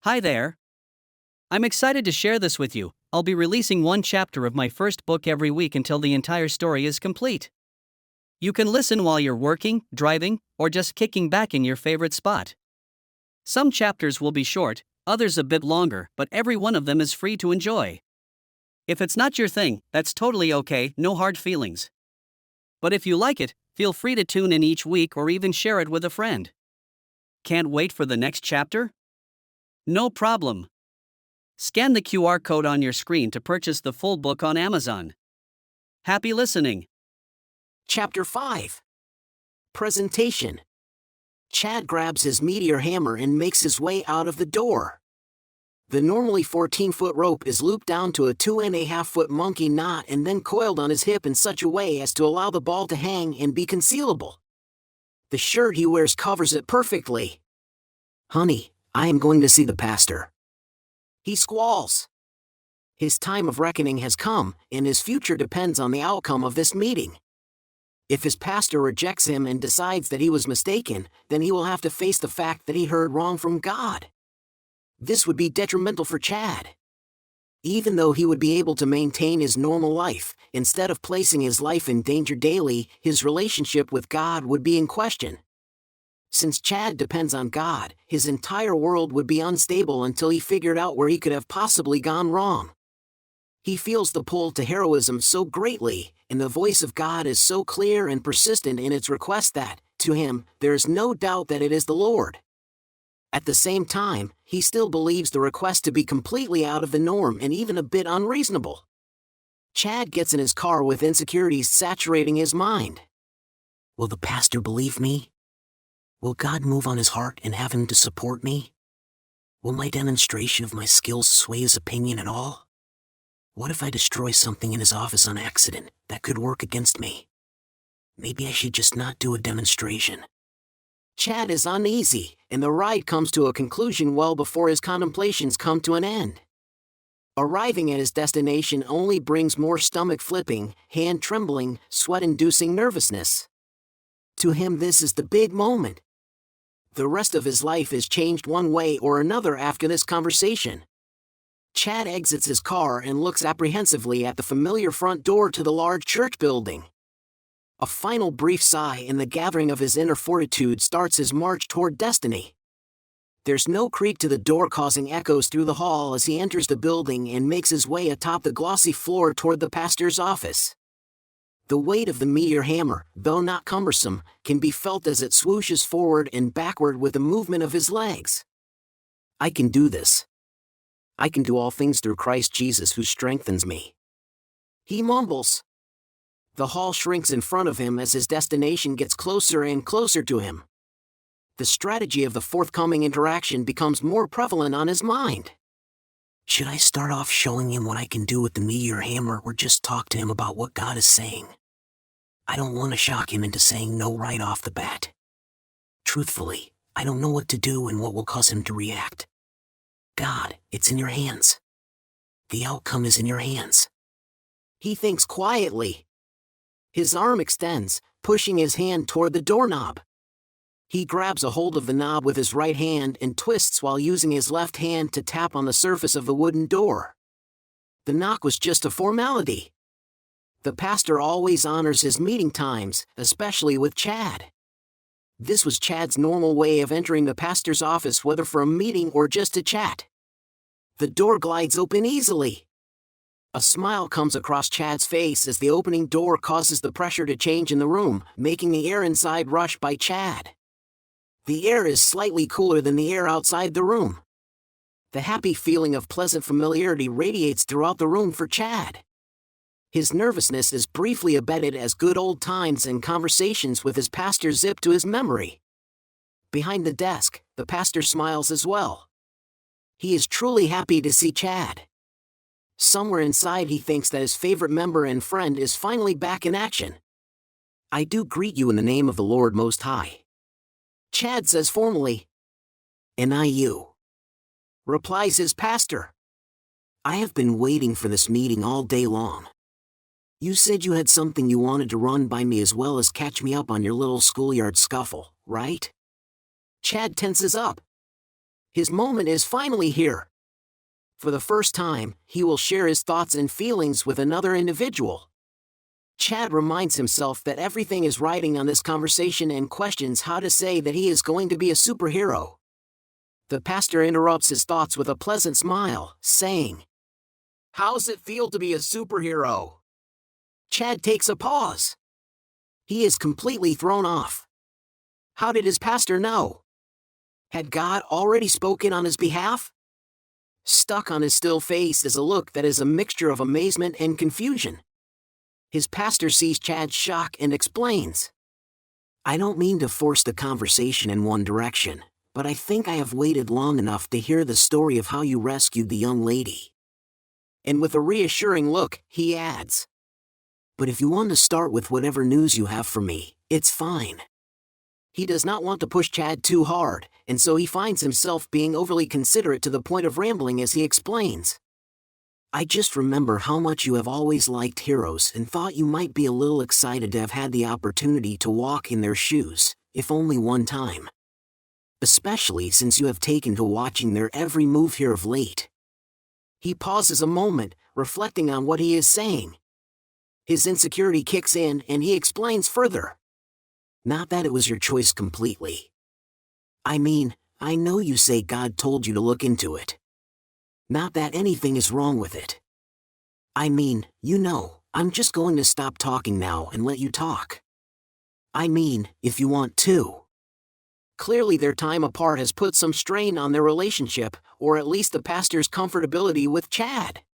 Hi there. I'm excited to share this with you. I'll be releasing one chapter of my first book every week until the entire story is complete. You can listen while you're working, driving, or just kicking back in your favorite spot. Some chapters will be short, others a bit longer, but every one of them is free to enjoy. If it's not your thing, that's totally okay, no hard feelings. But if you like it, feel free to tune in each week or even share it with a friend. Can't wait for the next chapter? No problem. Scan the QR code on your screen to purchase the full book on Amazon. Happy listening. Chapter 5. Presentation. Chad grabs his meteor hammer and makes his way out of the door. The normally 14-foot rope is looped down to a 2.5-foot monkey knot and then coiled on his hip in such a way as to allow the ball to hang and be concealable. The shirt he wears covers it perfectly. "Honey, I am going to see the pastor," he squalls. His time of reckoning has come, and his future depends on the outcome of this meeting. If his pastor rejects him and decides that he was mistaken, then he will have to face the fact that he heard wrong from God. This would be detrimental for Chad. Even though he would be able to maintain his normal life, instead of placing his life in danger daily, his relationship with God would be in question. Since Chad depends on God, his entire world would be unstable until he figured out where he could have possibly gone wrong. He feels the pull to heroism so greatly, and the voice of God is so clear and persistent in its request that, to him, there is no doubt that it is the Lord. At the same time, he still believes the request to be completely out of the norm and even a bit unreasonable. Chad gets in his car with insecurities saturating his mind. Will the pastor believe me? Will God move on his heart and have him to support me? Will my demonstration of my skills sway his opinion at all? What if I destroy something in his office on accident that could work against me? Maybe I should just not do a demonstration. Chad is uneasy, and the ride comes to a conclusion well before his contemplations come to an end. Arriving at his destination only brings more stomach flipping, hand trembling, sweat-inducing nervousness. To him, this is the big moment. The rest of his life is changed one way or another after this conversation. Chad exits his car and looks apprehensively at the familiar front door to the large church building. A final brief sigh in the gathering of his inner fortitude starts his march toward destiny. There's no creak to the door causing echoes through the hall as he enters the building and makes his way atop the glossy floor toward the pastor's office. The weight of the meteor hammer, though not cumbersome, can be felt as it swooshes forward and backward with the movement of his legs. "I can do this. I can do all things through Christ Jesus who strengthens me," he mumbles. The hall shrinks in front of him as his destination gets closer and closer to him. The strategy of the forthcoming interaction becomes more prevalent on his mind. Should I start off showing him what I can do with the meteor hammer or just talk to him about what God is saying? I don't want to shock him into saying no right off the bat. Truthfully, I don't know what to do and what will cause him to react. God, it's in your hands. The outcome is in your hands. He thinks quietly. His arm extends, pushing his hand toward the doorknob. He grabs a hold of the knob with his right hand and twists while using his left hand to tap on the surface of the wooden door. The knock was just a formality. The pastor always honors his meeting times, especially with Chad. This was Chad's normal way of entering the pastor's office, whether for a meeting or just to chat. The door glides open easily. A smile comes across Chad's face as the opening door causes the pressure to change in the room, making the air inside rush by Chad. The air is slightly cooler than the air outside the room. The happy feeling of pleasant familiarity radiates throughout the room for Chad. His nervousness is briefly abated as good old times and conversations with his pastor zip to his memory. Behind the desk, the pastor smiles as well. He is truly happy to see Chad. Somewhere inside he thinks that his favorite member and friend is finally back in action. "I do greet you in the name of the Lord Most High," Chad says formally. "And I you," replies his pastor. "I have been waiting for this meeting all day long. You said you had something you wanted to run by me as well as catch me up on your little schoolyard scuffle, right?" Chad tenses up. His moment is finally here. For the first time, he will share his thoughts and feelings with another individual. Chad reminds himself that everything is riding on this conversation and questions how to say that he is going to be a superhero. The pastor interrupts his thoughts with a pleasant smile, saying, "How's it feel to be a superhero?" Chad takes a pause. He is completely thrown off. How did his pastor know? Had God already spoken on his behalf? Stuck on his still face is a look that is a mixture of amazement and confusion. His pastor sees Chad's shock and explains, "I don't mean to force the conversation in one direction, but I think I have waited long enough to hear the story of how you rescued the young lady." And with a reassuring look, he adds, "But if you want to start with whatever news you have for me, it's fine." He does not want to push Chad too hard, and so he finds himself being overly considerate to the point of rambling as he explains. "I just remember how much you have always liked heroes and thought you might be a little excited to have had the opportunity to walk in their shoes, if only one time. Especially since you have taken to watching their every move here of late." He pauses a moment, reflecting on what he is saying. His insecurity kicks in and he explains further. "Not that it was your choice completely. I mean, I know you say God told you to look into it. Not that anything is wrong with it. I mean, I'm just going to stop talking now and let you talk. I mean, if you want to." Clearly their time apart has put some strain on their relationship, or at least the pastor's comfortability with Chad.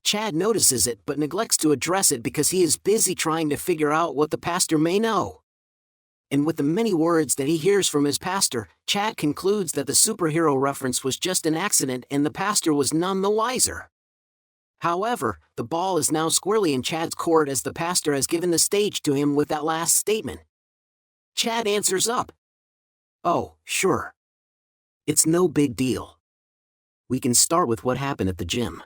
Chad notices it but neglects to address it because he is busy trying to figure out what the pastor may know. And with the many words that he hears from his pastor, Chad concludes that the superhero reference was just an accident and the pastor was none the wiser. However, the ball is now squarely in Chad's court as the pastor has given the stage to him with that last statement. Chad answers up, "Oh, sure. It's no big deal. We can start with what happened at the gym."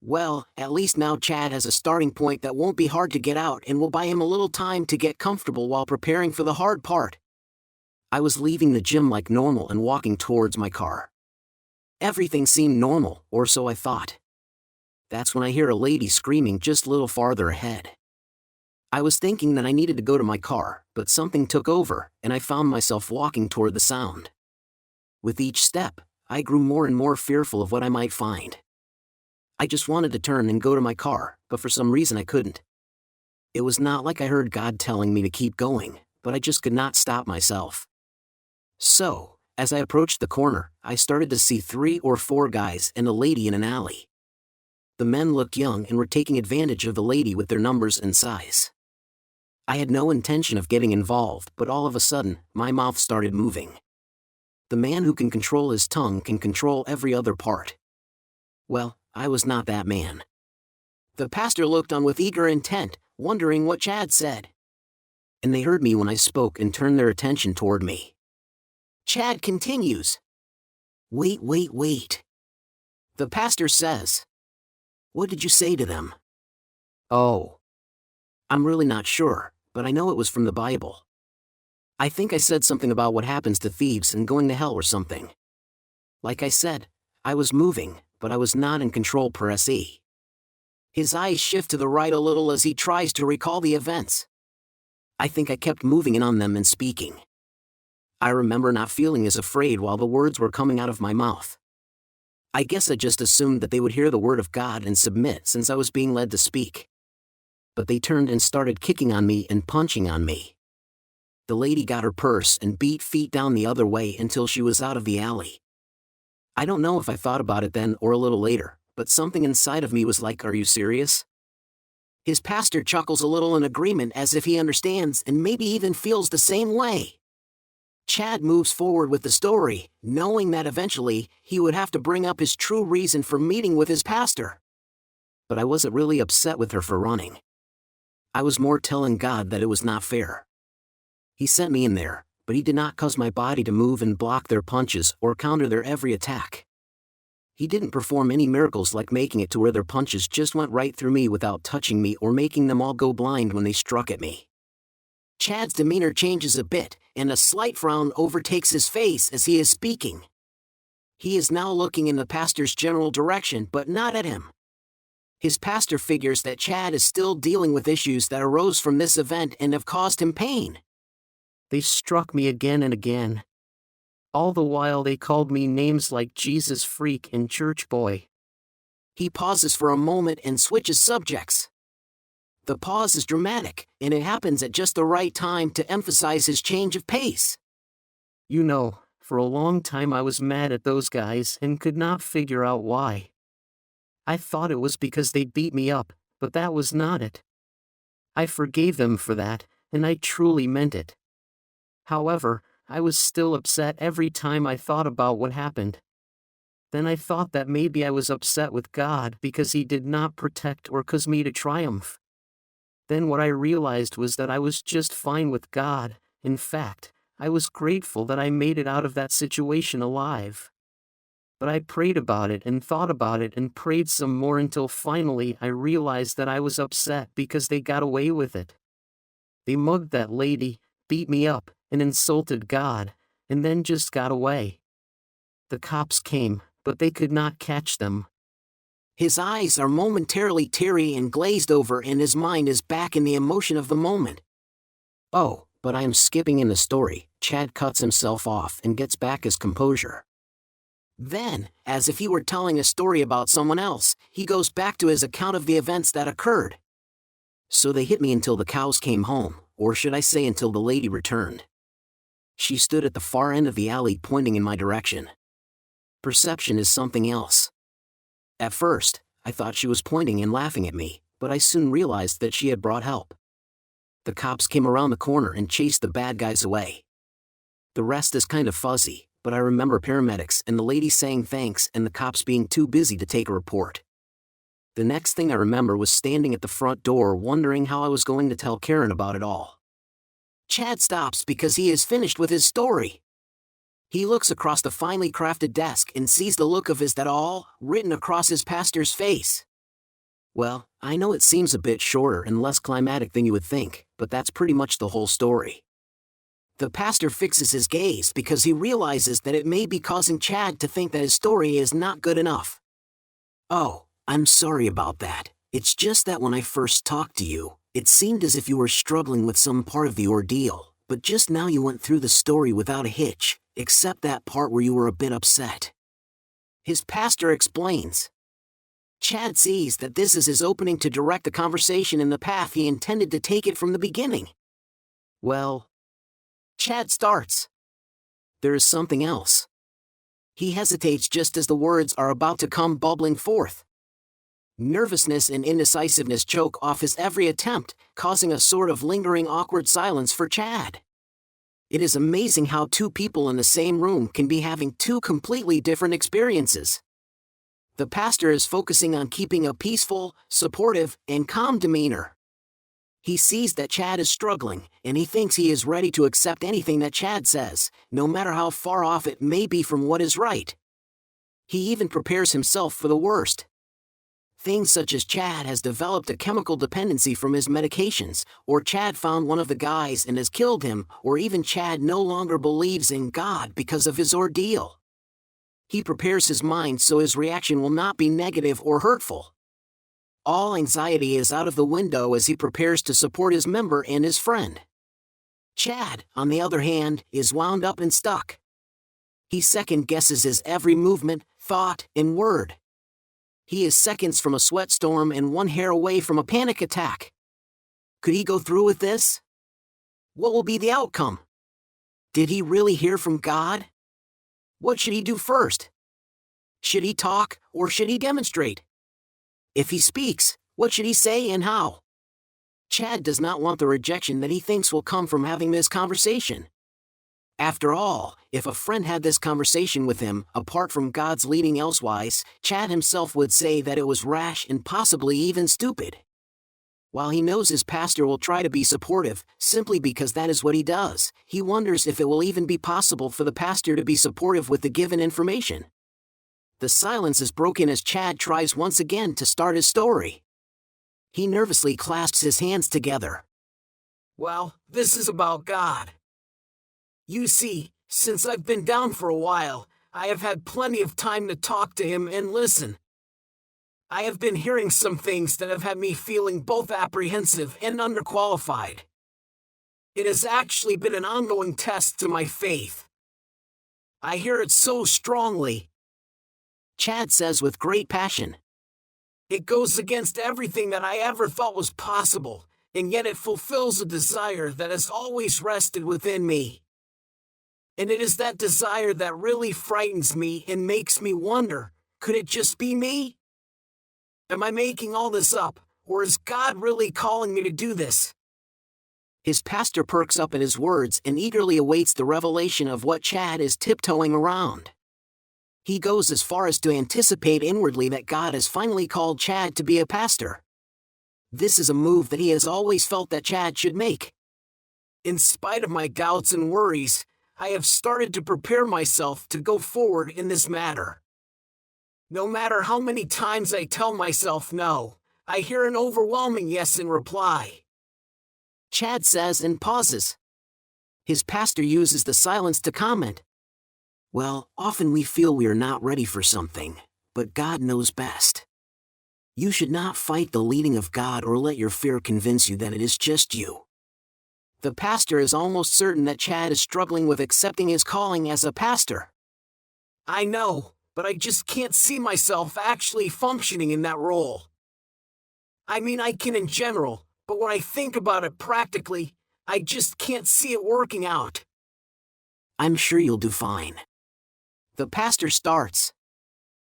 Well, at least now Chad has a starting point that won't be hard to get out and will buy him a little time to get comfortable while preparing for the hard part. "I was leaving the gym like normal and walking towards my car. Everything seemed normal, or so I thought. That's when I hear a lady screaming just a little farther ahead. I was thinking that I needed to go to my car, but something took over, and I found myself walking toward the sound. With each step, I grew more and more fearful of what I might find. I just wanted to turn and go to my car, but for some reason I couldn't. It was not like I heard God telling me to keep going, but I just could not stop myself. So, as I approached the corner, I started to see 3 or 4 guys and a lady in an alley. The men looked young and were taking advantage of the lady with their numbers and size. I had no intention of getting involved, but all of a sudden, my mouth started moving. The man who can control his tongue can control every other part. Well, I was not that man. The pastor looked on with eager intent, wondering what Chad said. And they heard me when I spoke and turned their attention toward me. Chad continues. Wait. The pastor says. What did you say to them? Oh. I'm really not sure, but I know it was from the Bible. I think I said something about what happens to thieves and going to hell or something. Like I said, I was moving, but I was not in control per se. His eyes shift to the right a little as he tries to recall the events. I think I kept moving in on them and speaking. I remember not feeling as afraid while the words were coming out of my mouth. I guess I just assumed that they would hear the word of God and submit since I was being led to speak. But they turned and started kicking on me and punching on me. The lady got her purse and beat feet down the other way until she was out of the alley. I don't know if I thought about it then or a little later, but something inside of me was like, are you serious? His pastor chuckles a little in agreement as if he understands and maybe even feels the same way. Chad moves forward with the story, knowing that eventually he would have to bring up his true reason for meeting with his pastor. But I wasn't really upset with her for running. I was more telling God that it was not fair. He sent me in there, but he did not cause my body to move and block their punches or counter their every attack. He didn't perform any miracles like making it to where their punches just went right through me without touching me or making them all go blind when they struck at me. Chad's demeanor changes a bit, and a slight frown overtakes his face as he is speaking. He is now looking in the pastor's general direction but not at him. His pastor figures that Chad is still dealing with issues that arose from this event and have caused him pain. They struck me again and again. All the while they called me names like Jesus freak and church boy. He pauses for a moment and switches subjects. The pause is dramatic, and it happens at just the right time to emphasize his change of pace. You know, for a long time I was mad at those guys and could not figure out why. I thought it was because they beat me up, but that was not it. I forgave them for that, and I truly meant it. However, I was still upset every time I thought about what happened. Then I thought that maybe I was upset with God because He did not protect or cause me to triumph. Then what I realized was that I was just fine with God. In fact, I was grateful that I made it out of that situation alive. But I prayed about it and thought about it and prayed some more until finally I realized that I was upset because they got away with it. They mugged that lady, beat me up, and insulted God, and then just got away. The cops came, but they could not catch them. His eyes are momentarily teary and glazed over, and his mind is back in the emotion of the moment. Oh, but I am skipping in the story. Chad cuts himself off and gets back his composure. Then, as if he were telling a story about someone else, he goes back to his account of the events that occurred. So they hit me until the cows came home, or should I say until the lady returned. She stood at the far end of the alley pointing in my direction. Perception is something else. At first, I thought she was pointing and laughing at me, but I soon realized that she had brought help. The cops came around the corner and chased the bad guys away. The rest is kind of fuzzy, but I remember paramedics and the lady saying thanks and the cops being too busy to take a report. The next thing I remember was standing at the front door wondering how I was going to tell Karen about it all. Chad stops because he is finished with his story. He looks across the finely crafted desk and sees the look of "is that all?" written across his pastor's face. Well, I know it seems a bit shorter and less climatic than you would think, but that's pretty much the whole story. The pastor fixes his gaze because he realizes that it may be causing Chad to think that his story is not good enough. Oh, I'm sorry about that. It's just that when I first talked to you, it seemed as if you were struggling with some part of the ordeal, but just now you went through the story without a hitch, except that part where you were a bit upset. His pastor explains. Chad sees that this is his opening to direct the conversation in the path he intended to take it from the beginning. Well, Chad starts. There is something else. He hesitates just as the words are about to come bubbling forth. Nervousness and indecisiveness choke off his every attempt, causing a sort of lingering awkward silence for Chad. It is amazing how two people in the same room can be having two completely different experiences. The pastor is focusing on keeping a peaceful, supportive, and calm demeanor. He sees that Chad is struggling, and he thinks he is ready to accept anything that Chad says, no matter how far off it may be from what is right. He even prepares himself for the worst. Things such as Chad has developed a chemical dependency from his medications, or Chad found one of the guys and has killed him, or even Chad no longer believes in God because of his ordeal. He prepares his mind so his reaction will not be negative or hurtful. All anxiety is out of the window as he prepares to support his member and his friend. Chad, on the other hand, is wound up and stuck. He second-guesses his every movement, thought, and word. He is seconds from a sweat storm and one hair away from a panic attack. Could he go through with this? What will be the outcome? Did he really hear from God? What should he do first? Should he talk, or should he demonstrate? If he speaks, what should he say and how? Chad does not want the rejection that he thinks will come from having this conversation. After all, if a friend had this conversation with him, apart from God's leading elsewise, Chad himself would say that it was rash and possibly even stupid. While he knows his pastor will try to be supportive, simply because that is what he does, he wonders if it will even be possible for the pastor to be supportive with the given information. The silence is broken as Chad tries once again to start his story. He nervously clasps his hands together. Well, this is about God. You see, since I've been down for a while, I have had plenty of time to talk to him and listen. I have been hearing some things that have had me feeling both apprehensive and underqualified. It has actually been an ongoing test to my faith. I hear it so strongly," Chad says with great passion. "It goes against everything that I ever thought was possible, and yet it fulfills a desire that has always rested within me. And it is that desire that really frightens me and makes me wonder, could it just be me? Am I making all this up, or is God really calling me to do this?" His pastor perks up at his words and eagerly awaits the revelation of what Chad is tiptoeing around. He goes as far as to anticipate inwardly that God has finally called Chad to be a pastor. This is a move that he has always felt that Chad should make. "In spite of my doubts and worries, I have started to prepare myself to go forward in this matter. No matter how many times I tell myself no, I hear an overwhelming yes in reply," Chad says and pauses. His pastor uses the silence to comment. "Well, often we feel we are not ready for something, but God knows best. You should not fight the leading of God or let your fear convince you that it is just you." The pastor is almost certain that Chad is struggling with accepting his calling as a pastor. "I know, but I just can't see myself actually functioning in that role. I mean, I can in general, but when I think about it practically, I just can't see it working out." "I'm sure you'll do fine." The pastor starts.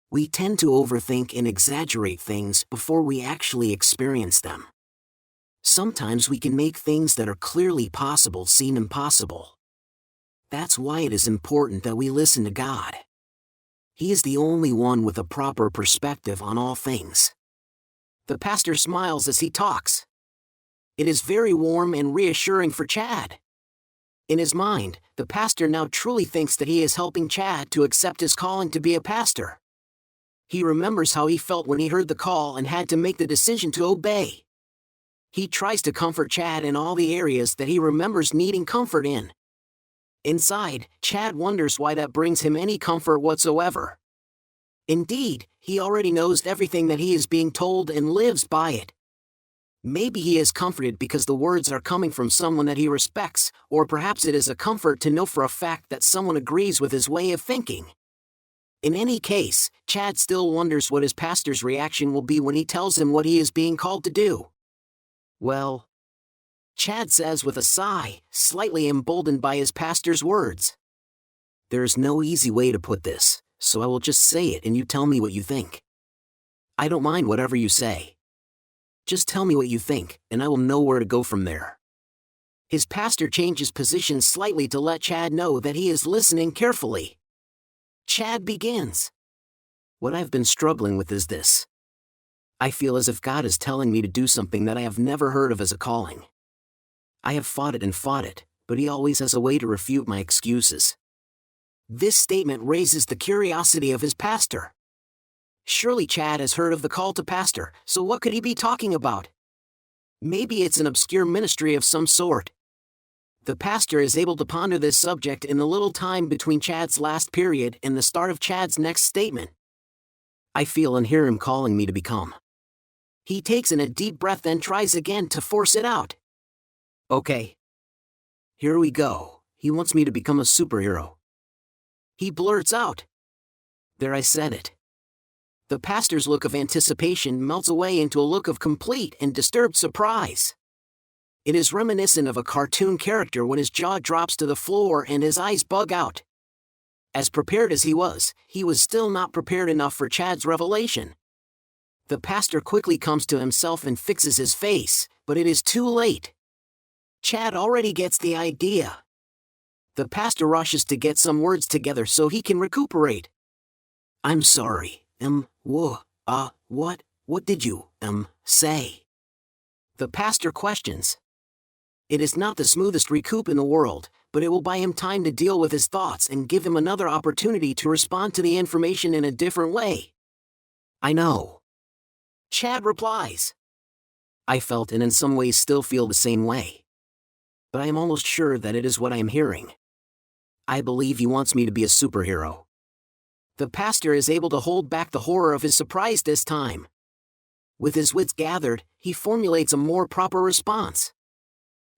"We tend to overthink and exaggerate things before we actually experience them. Sometimes we can make things that are clearly possible seem impossible. That's why it is important that we listen to God. He is the only one with a proper perspective on all things." The pastor smiles as he talks. It is very warm and reassuring for Chad. In his mind, the pastor now truly thinks that he is helping Chad to accept his calling to be a pastor. He remembers how he felt when he heard the call and had to make the decision to obey. He tries to comfort Chad in all the areas that he remembers needing comfort in. Inside, Chad wonders why that brings him any comfort whatsoever. Indeed, he already knows everything that he is being told and lives by it. Maybe he is comforted because the words are coming from someone that he respects, or perhaps it is a comfort to know for a fact that someone agrees with his way of thinking. In any case, Chad still wonders what his pastor's reaction will be when he tells him what he is being called to do. "Well," Chad says with a sigh, slightly emboldened by his pastor's words, "there's no easy way to put this, so I will just say it and you tell me what you think. I don't mind whatever you say. Just tell me what you think, and I will know where to go from there." His pastor changes position slightly to let Chad know that he is listening carefully. Chad begins. "What I've been struggling with is this. I feel as if God is telling me to do something that I have never heard of as a calling. I have fought it, but he always has a way to refute my excuses." This statement raises the curiosity of his pastor. Surely Chad has heard of the call to pastor, so what could he be talking about? Maybe it's an obscure ministry of some sort. The pastor is able to ponder this subject in the little time between Chad's last period and the start of Chad's next statement. "I feel and hear him calling me to become." He takes in a deep breath and tries again to force it out. "Okay. Here we go. He wants me to become a superhero." He blurts out. There, I said it. The pastor's look of anticipation melts away into a look of complete and disturbed surprise. It is reminiscent of a cartoon character when his jaw drops to the floor and his eyes bug out. As prepared as he was still not prepared enough for Chad's revelation. The pastor quickly comes to himself and fixes his face, but it is too late. Chad already gets the idea. The pastor rushes to get some words together so he can recuperate. "I'm sorry, what did you, say?" The pastor questions. It is not the smoothest recoup in the world, but it will buy him time to deal with his thoughts and give him another opportunity to respond to the information in a different way. "I know," Chad replies. "I felt and in some ways still feel the same way. But I am almost sure that it is what I am hearing. I believe he wants me to be a superhero. The pastor is able to hold back the horror of his surprise this time. With his wits gathered, he formulates a more proper response.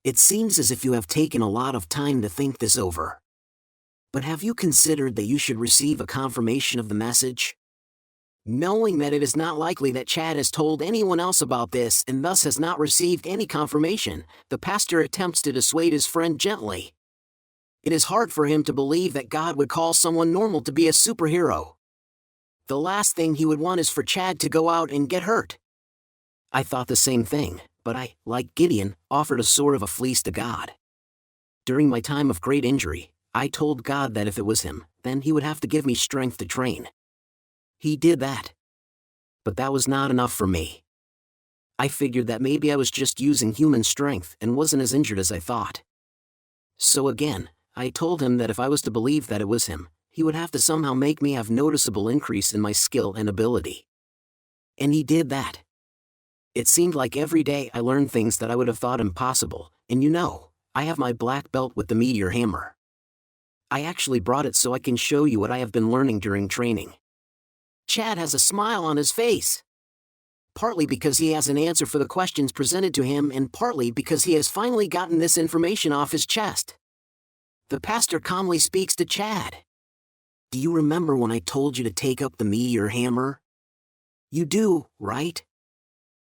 It seems as if you have taken a lot of time to think this over. But have you considered that you should receive a confirmation of the message? Knowing that it is not likely that Chad has told anyone else about this and thus has not received any confirmation, the pastor attempts to dissuade his friend gently. It is hard for him to believe that God would call someone normal to be a superhero. The last thing he would want is for Chad to go out and get hurt. I thought the same thing, but I, like Gideon, offered a sort of a fleece to God. During my time of great injury, I told God that if it was him, then he would have to give me strength to train. He did that. But that was not enough for me. I figured that maybe I was just using human strength and wasn't as injured as I thought. So again, I told him that if I was to believe that it was him, he would have to somehow make me have noticeable increase in my skill and ability. And he did that. It seemed like every day I learned things that I would have thought impossible, and I have my black belt with the meteor hammer. I actually brought it so I can show you what I have been learning during training. Chad has a smile on his face. Partly because he has an answer for the questions presented to him and partly because he has finally gotten this information off his chest. The pastor calmly speaks to Chad. Do you remember when I told you to take up the meteor hammer? You do, right?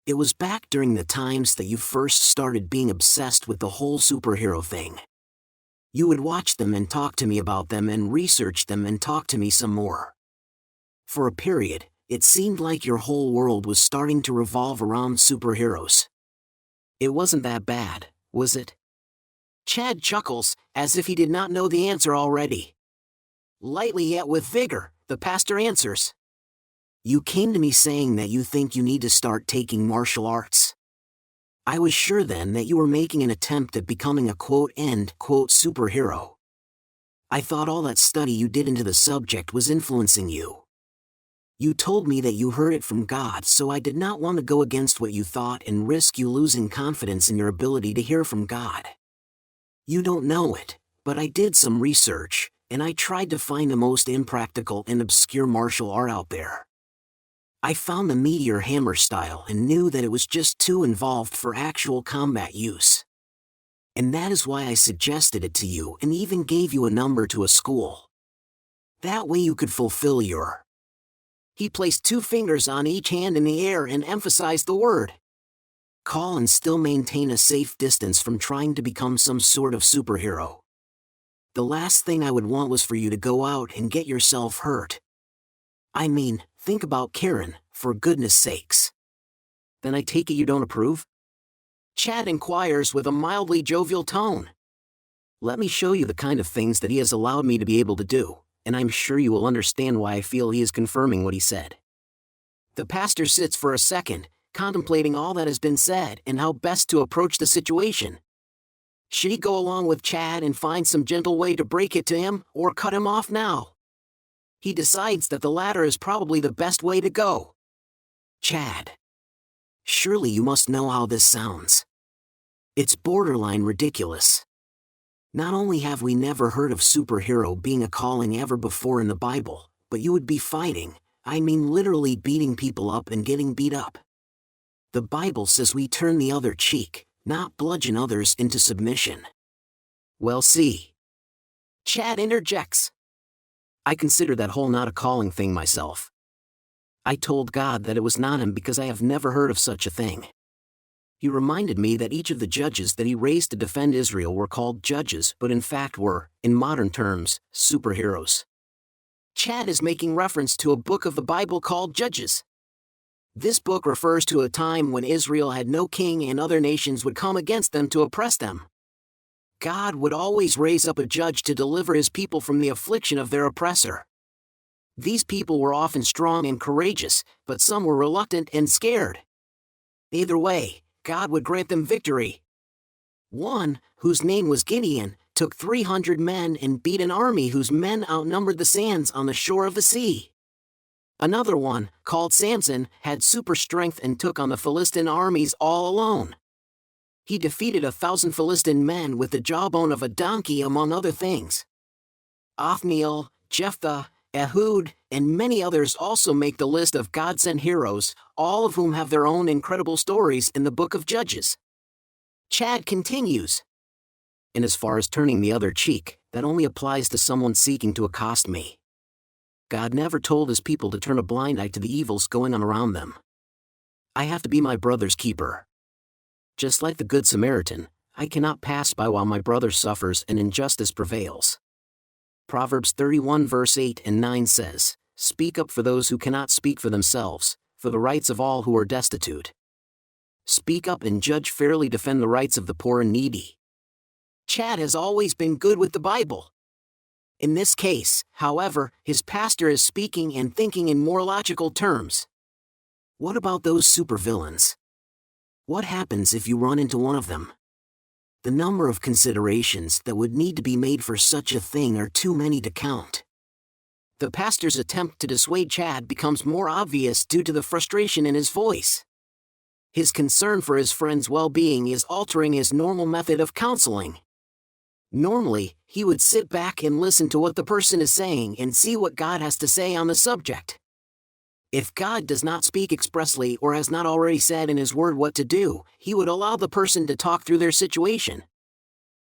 It was back during the times that you first started being obsessed with the whole superhero thing. You would watch them and talk to me about them and research them and talk to me some more. For a period, it seemed like your whole world was starting to revolve around superheroes. It wasn't that bad, was it? Chad chuckles, as if he did not know the answer already. Lightly yet with vigor, the pastor answers. You came to me saying that you think you need to start taking martial arts. I was sure then that you were making an attempt at becoming a quote-end quote superhero. I thought all that study you did into the subject was influencing you. You told me that you heard it from God, so I did not want to go against what you thought and risk you losing confidence in your ability to hear from God. You don't know it, but I did some research, and I tried to find the most impractical and obscure martial art out there. I found the meteor hammer style and knew that it was just too involved for actual combat use. And that is why I suggested it to you and even gave you a number to a school. That way you could fulfill your... He placed 2 fingers on each hand in the air and emphasized the word. Call and still maintain a safe distance from trying to become some sort of superhero. The last thing I would want was for you to go out and get yourself hurt. I mean, think about Karen, for goodness sakes. Then I take it you don't approve? Chad inquires with a mildly jovial tone. Let me show you the kind of things that he has allowed me to be able to do, and I'm sure you will understand why I feel he is confirming what he said. The pastor sits for a second, contemplating all that has been said and how best to approach the situation. Should he go along with Chad and find some gentle way to break it to him, or cut him off now? He decides that the latter is probably the best way to go. Chad. Surely you must know how this sounds. It's borderline ridiculous. Not only have we never heard of superhero being a calling ever before in the Bible, but you would be fighting, I mean literally beating people up and getting beat up. The Bible says we turn the other cheek, not bludgeon others into submission. Well, see. Chad interjects. I consider that whole not a calling thing myself. I told God that it was not him because I have never heard of such a thing. He reminded me that each of the judges that he raised to defend Israel were called judges but in fact were, in modern terms, superheroes. Chad is making reference to a book of the Bible called Judges. This book refers to a time when Israel had no king and other nations would come against them to oppress them. God would always raise up a judge to deliver his people from the affliction of their oppressor. These people were often strong and courageous, but some were reluctant and scared. Either way, God would grant them victory. One, whose name was Gideon, took 300 men and beat an army whose men outnumbered the sands on the shore of the sea. Another one, called Samson, had super strength and took on the Philistine armies all alone. He defeated 1,000 Philistine men with the jawbone of a donkey among other things. Othniel, Jephthah, Ehud, and many others also make the list of God-sent heroes, all of whom have their own incredible stories in the book of Judges. Chad continues. And as far as turning the other cheek, that only applies to someone seeking to accost me. God never told his people to turn a blind eye to the evils going on around them. I have to be my brother's keeper. Just like the Good Samaritan, I cannot pass by while my brother suffers and injustice prevails. Proverbs 31 verse 8 and 9 says, "Speak up for those who cannot speak for themselves, for the rights of all who are destitute. Speak up and judge fairly, defend the rights of the poor and needy." Chad has always been good with the Bible. In this case, however, his pastor is speaking and thinking in more logical terms. What about those supervillains? What happens if you run into one of them? The number of considerations that would need to be made for such a thing are too many to count. The pastor's attempt to dissuade Chad becomes more obvious due to the frustration in his voice. His concern for his friend's well-being is altering his normal method of counseling. Normally, he would sit back and listen to what the person is saying and see what God has to say on the subject. If God does not speak expressly or has not already said in his word what to do, he would allow the person to talk through their situation.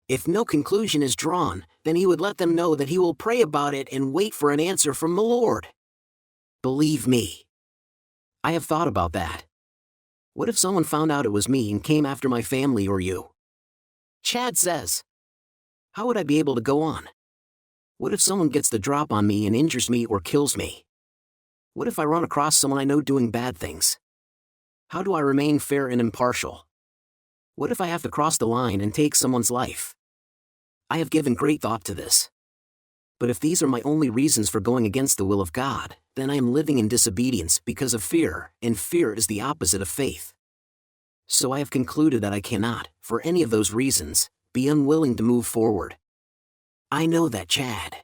If no conclusion is drawn, then he would let them know that he will pray about it and wait for an answer from the Lord. Believe me, I have thought about that. What if someone found out it was me and came after my family or you? Chad says. How would I be able to go on? What if someone gets the drop on me and injures me or kills me? What if I run across someone I know doing bad things? How do I remain fair and impartial? What if I have to cross the line and take someone's life? I have given great thought to this. But if these are my only reasons for going against the will of God, then I am living in disobedience because of fear, and fear is the opposite of faith. So I have concluded that I cannot, for any of those reasons, be unwilling to move forward. I know that, Chad.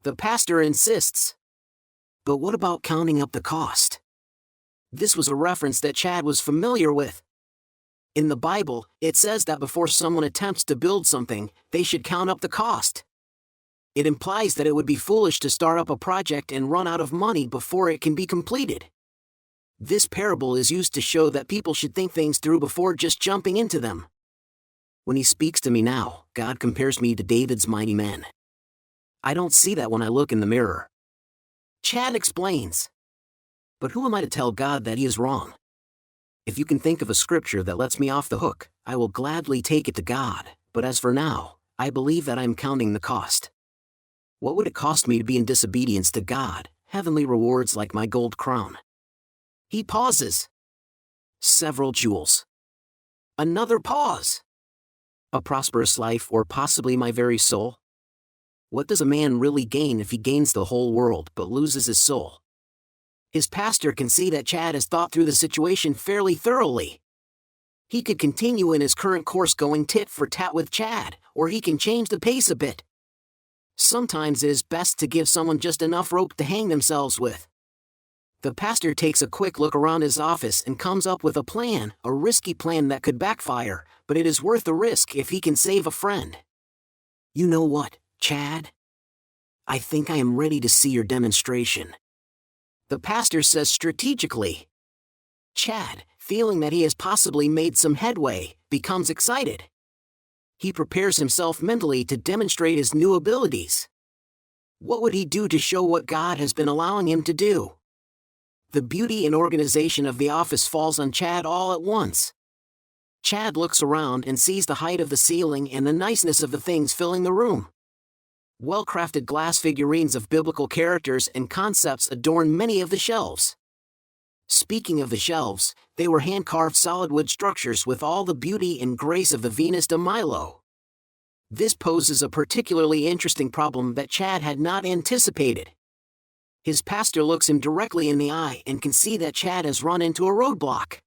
The pastor insists. But what about counting up the cost? This was a reference that Chad was familiar with. In the Bible, it says that before someone attempts to build something, they should count up the cost. It implies that it would be foolish to start up a project and run out of money before it can be completed. This parable is used to show that people should think things through before just jumping into them. When he speaks to me now, God compares me to David's mighty men. I don't see that when I look in the mirror. Chad explains. But who am I to tell God that he is wrong? If you can think of a scripture that lets me off the hook, I will gladly take it to God, but as for now, I believe that I am counting the cost. What would it cost me to be in disobedience to God, heavenly rewards like my gold crown? He pauses. Several jewels. Another pause. A prosperous life or possibly my very soul? What does a man really gain if he gains the whole world but loses his soul? His pastor can see that Chad has thought through the situation fairly thoroughly. He could continue in his current course going tit for tat with Chad, or he can change the pace a bit. Sometimes it is best to give someone just enough rope to hang themselves with. The pastor takes a quick look around his office and comes up with a plan, a risky plan that could backfire, but it is worth the risk if he can save a friend. You know what, Chad? I think I am ready to see your demonstration. The pastor says strategically. Chad, feeling that he has possibly made some headway, becomes excited. He prepares himself mentally to demonstrate his new abilities. What would he do to show what God has been allowing him to do? The beauty and organization of the office falls on Chad all at once. Chad looks around and sees the height of the ceiling and the niceness of the things filling the room. Well-crafted glass figurines of biblical characters and concepts adorn many of the shelves. Speaking of the shelves, they were hand-carved solid wood structures with all the beauty and grace of the Venus de Milo. This poses a particularly interesting problem that Chad had not anticipated. His pastor looks him directly in the eye and can see that Chad has run into a roadblock.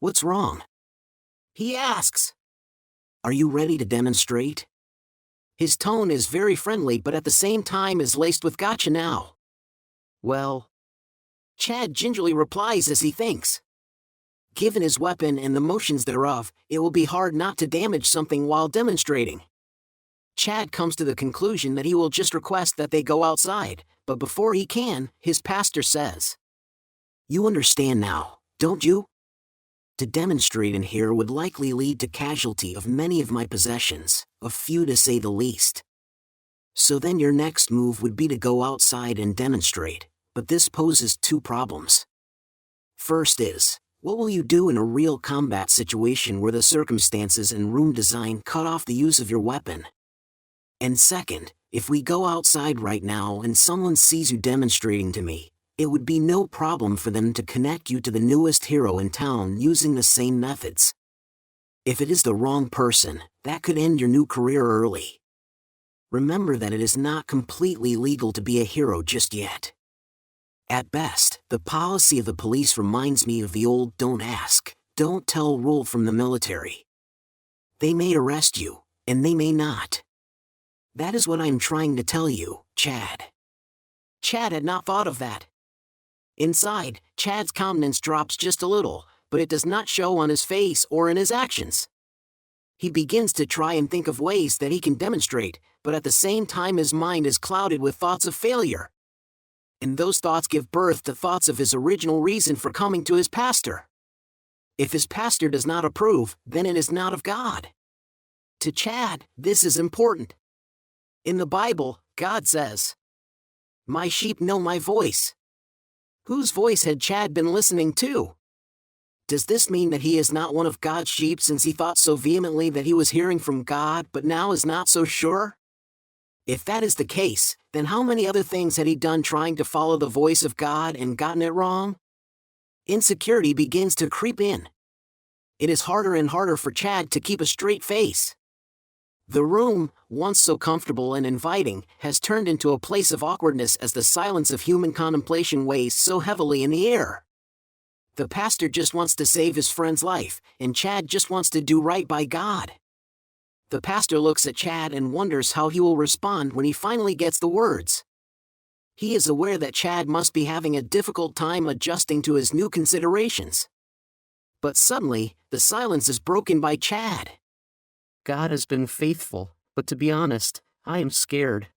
What's wrong? He asks. Are you ready to demonstrate? His tone is very friendly but at the same time is laced with gotcha now. Well, Chad gingerly replies as he thinks. Given his weapon and the motions thereof, it will be hard not to damage something while demonstrating. Chad comes to the conclusion that he will just request that they go outside, but before he can, his pastor says, "You understand now, don't you? To demonstrate in here would likely lead to casualty of many of my possessions, a few to say the least. So then your next move would be to go outside and demonstrate, but this poses two problems. First is, what will you do in a real combat situation where the circumstances and room design cut off the use of your weapon? And second, if we go outside right now and someone sees you demonstrating to me, it would be no problem for them to connect you to the newest hero in town using the same methods. If it is the wrong person, that could end your new career early. Remember that it is not completely legal to be a hero just yet. At best, the policy of the police reminds me of the old don't ask, don't tell rule from the military. They may arrest you, and they may not. That is what I'm trying to tell you, Chad." Chad had not thought of that. Inside, Chad's countenance drops just a little, but it does not show on his face or in his actions. He begins to try and think of ways that he can demonstrate, but at the same time his mind is clouded with thoughts of failure. And those thoughts give birth to thoughts of his original reason for coming to his pastor. If his pastor does not approve, then it is not of God. To Chad, this is important. In the Bible, God says, "My sheep know my voice." Whose voice had Chad been listening to? Does this mean that he is not one of God's sheep since he thought so vehemently that he was hearing from God but now is not so sure? If that is the case, then how many other things had he done trying to follow the voice of God and gotten it wrong? Insecurity begins to creep in. It is harder and harder for Chad to keep a straight face. The room, once so comfortable and inviting, has turned into a place of awkwardness as the silence of human contemplation weighs so heavily in the air. The pastor just wants to save his friend's life, and Chad just wants to do right by God. The pastor looks at Chad and wonders how he will respond when he finally gets the words. He is aware that Chad must be having a difficult time adjusting to his new considerations. But suddenly, the silence is broken by Chad. God has been faithful, but to be honest, I am scared.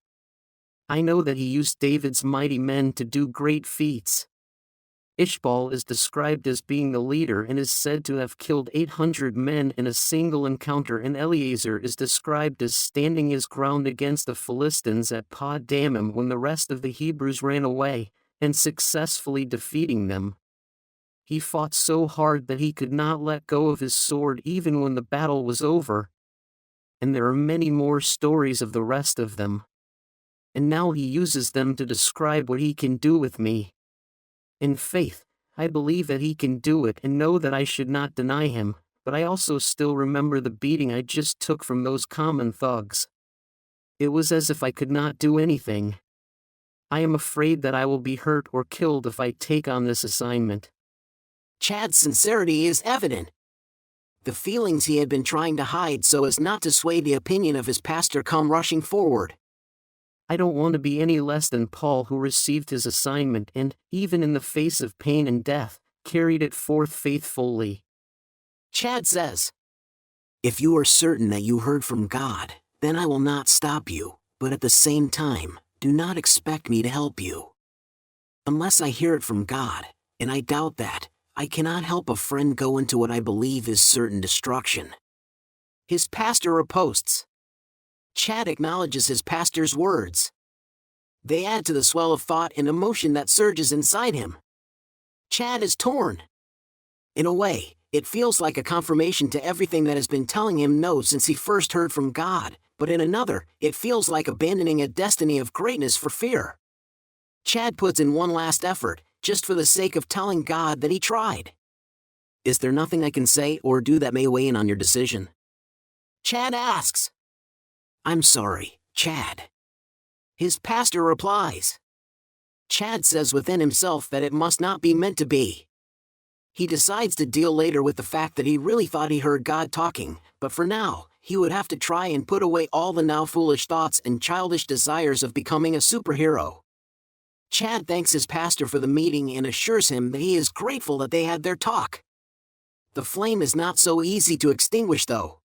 I know that he used David's mighty men to do great feats. Ishbal is described as being the leader and is said to have killed 800 men in a single encounter, and Eleazar is described as standing his ground against the Philistines at Padan when the rest of the Hebrews ran away, and successfully defeating them. He fought so hard that he could not let go of his sword even when the battle was over. And there are many more stories of the rest of them. And now he uses them to describe what he can do with me. In faith, I believe that he can do it and know that I should not deny him, but I also still remember the beating I just took from those common thugs. It was as if I could not do anything. I am afraid that I will be hurt or killed if I take on this assignment. Chad's sincerity is evident. The feelings he had been trying to hide so as not to sway the opinion of his pastor come rushing forward. I don't want to be any less than Paul, who received his assignment and, even in the face of pain and death, carried it forth faithfully. Chad says, "If you are certain that you heard from God, then I will not stop you, but at the same time, do not expect me to help you. Unless I hear it from God, and I doubt that, I cannot help a friend go into what I believe is certain destruction." His pastor riposts. Chad acknowledges his pastor's words. They add to the swell of thought and emotion that surges inside him. Chad is torn. In a way, it feels like a confirmation to everything that has been telling him no since he first heard from God, but in another, it feels like abandoning a destiny of greatness for fear. Chad puts in one last effort, just for the sake of telling God that he tried. "Is there nothing I can say or do that may weigh in on your decision?" Chad asks. "I'm sorry, Chad." His pastor replies. Chad says within himself that it must not be meant to be. He decides to deal later with the fact that he really thought he heard God talking, but for now, he would have to try and put away all the now foolish thoughts and childish desires of becoming a superhero. Chad thanks his pastor for the meeting and assures him that he is grateful that they had their talk. The flame is not so easy to extinguish though.